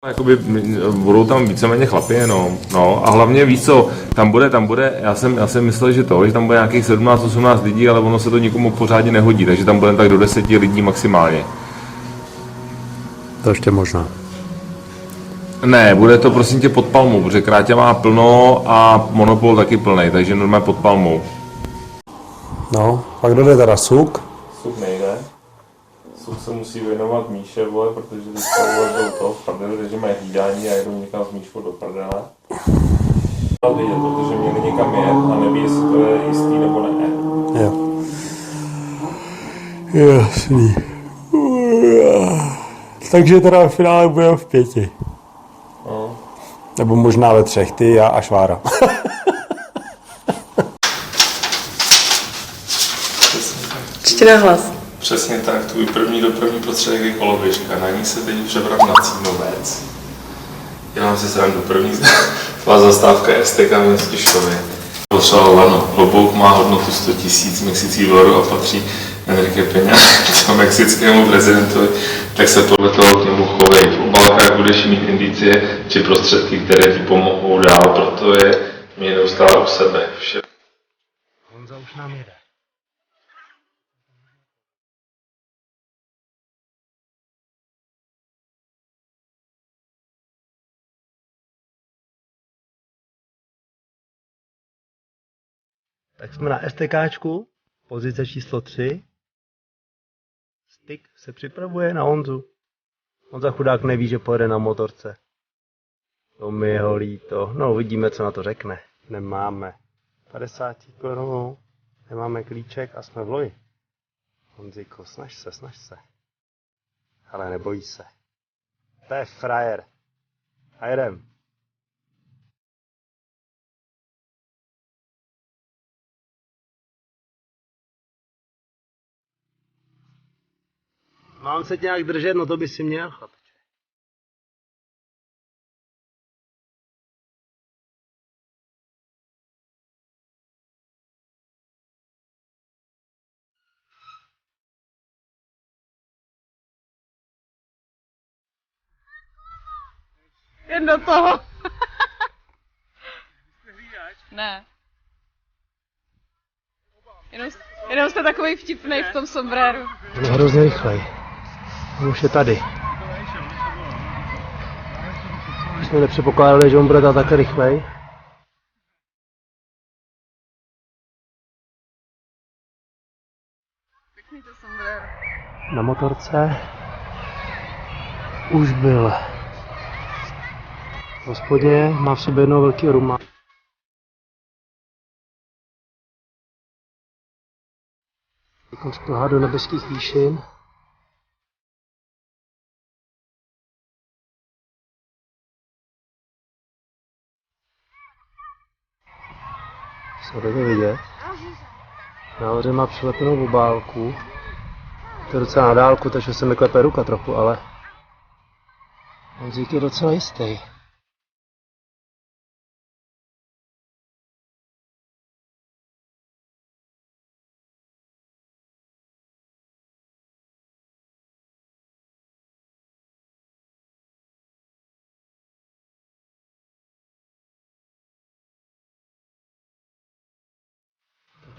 Jakoby budou tam víceméně chlapi jenom, no a hlavně víš co, tam bude, já jsem myslel, že tam bude nějakých 17-18 lidí, ale ono se to nikomu pořádně nehodí, takže tam bude tak do 10 lidí maximálně. To ještě možná. Ne, bude to prosím tě pod palmou, protože Krátě má plno a Monopol taky plný, takže normálně pod palmou. No, pak kdo jde teda Suk? Suk nejde. Suk se musí věnovat Míše, vole, protože teďka byl to v prdeli, takže mají hlídání a jedou někam s Míškou do prdele. Vidět, protože měli někam jet a neví, jestli to je jistý nebo ne. Jo. Jasný. Takže teda v finále budeme v 5. No. Nebo možná ve 3, ty, já a Švára. Ještě nahlas. Přesně tak, tvůj první dopravní prostředek je koloběžka, na ní se teď přebrat na Cínovec. Dělám si srandu, první tvá zastávka je STK v Stišově. Potřeboval lano, klobouk má hodnotu 100 000 mexických dolarů a patří Enrique Peña mexickému prezidentovi, tak se podle toho k němu chovej. V obálkách budeš mít indicie či prostředky, které ti pomohou dál, proto je mě neustále u sebe. Vše. Honza už nám jede. Tak jsme na STKčku, pozice číslo 3. Styk se připravuje na Honzu. Honza chudák neví, že pojede na motorce. To mi je ho líto. No uvidíme, co na to řekne. Nemáme 50 korun, nemáme klíček a jsme v loji. Honzíko, snaž se. Ale nebojí se. To je frajer. A jedem. Mám se tě nějak držet, no to by si měl, chlapče. Jen do toho. Ne. Jenom jste takový vtipnej v tom sombréru. Je hrozně rychlej. On už je tady. My jsme nepředpokládali, že on bude tak rychlej. Pěkný to sombréro. Na motorce už byl v hospodě, má v sobě jednoho velkého ruma. Teď šplhá do nebeských výšin. Co jde vidět? Nahoře má přilepenou obálku. To je docela na dálku, takže se mi klepe ruka trochu, ale Honzík je docela jistý.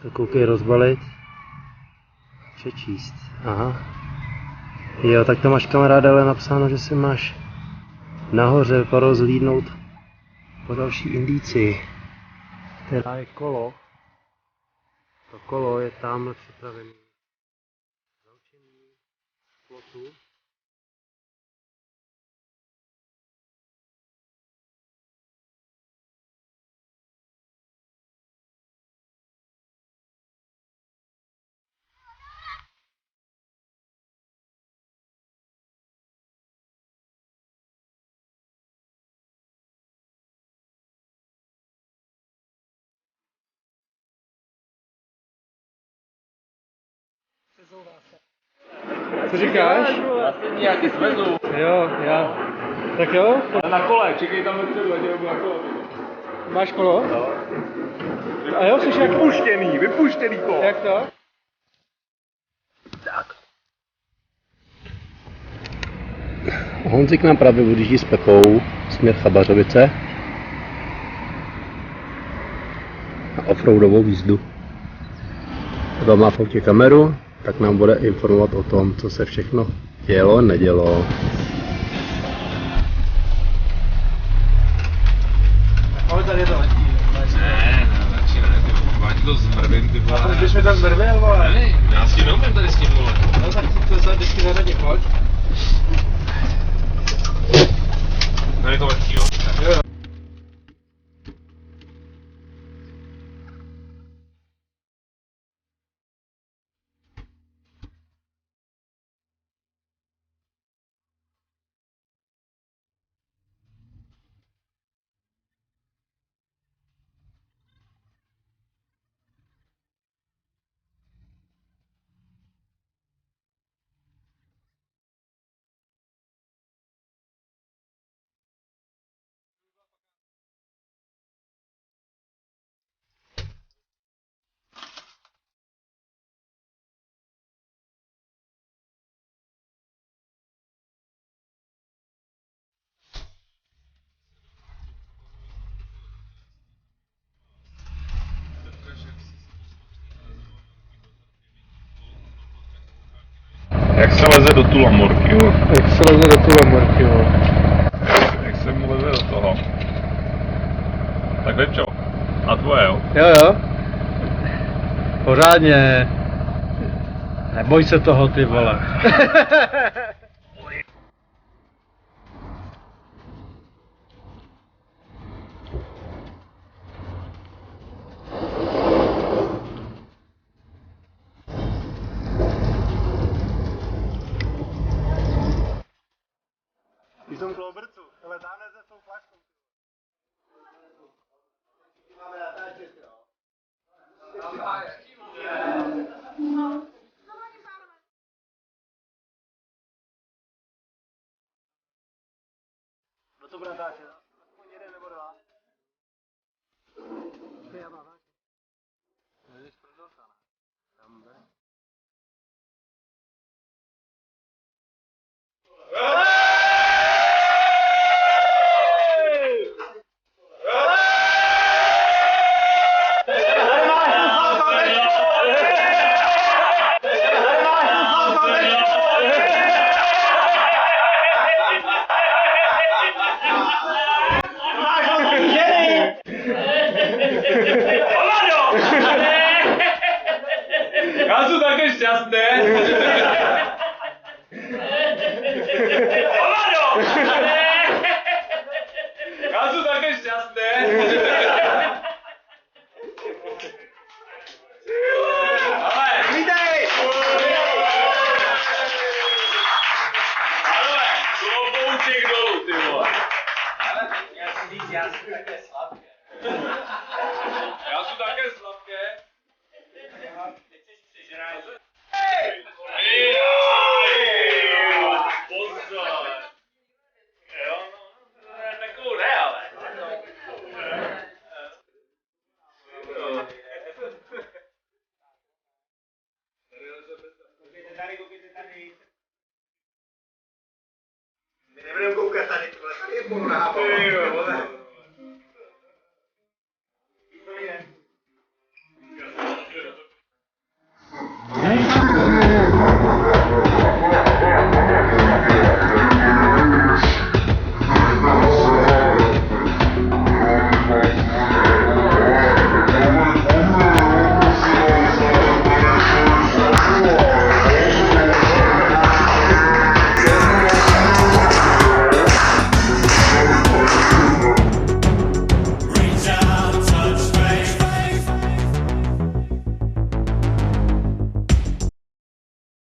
Tak koukej rozbalit. Přečíst. Aha. Jo, tak to máš kamaráde, ale napsáno, že si máš nahoře porozhlídnout po další indici, která je kolo. To kolo je tamhle připravené. Zaučení plotu. Co říkáš? Já se nějaký svezu. Jo, já. Tak jo? Na kole, čekej tam vepředu, ať jedu na kole. Máš kolo? No. A jo, jsi jak... Vypuštěný kolo. Jak to? Tak. Honzik nám právě odjíždí s Pepou směr Chabařovice na offroadovou jízdu. Pepa má v autě kameru, tak nám bude informovat o tom, co se všechno dělo, nedělo. Ale tady je to letí. Ne, radši ne, ty máš to zmrdím, ty vole. A proč bys mi to zmrvil, vole? Ne, já si neumím tady s tím, vole. No tak si to vždycky zařadí, pojď. No je to lehký, jo. Jo. Jak se leze do tu lamorky, jo? Jak se leze do tu lamorky, jo? Jak se mu leze do toho? Tak Lepčo. A tvoje, jo? Jo, jo. Pořádně. Neboj se toho, ty vole. V tom klobrcu, ale táhne se s tou flaškou. Máme natáčet, jo. Kdo to bude natáčet? Aspoň jeden nebo dva. Já mám natáčet. Jdeš prdolka, ne? Tam jde. Já jsem také šťastný. Já jsem také šťastný.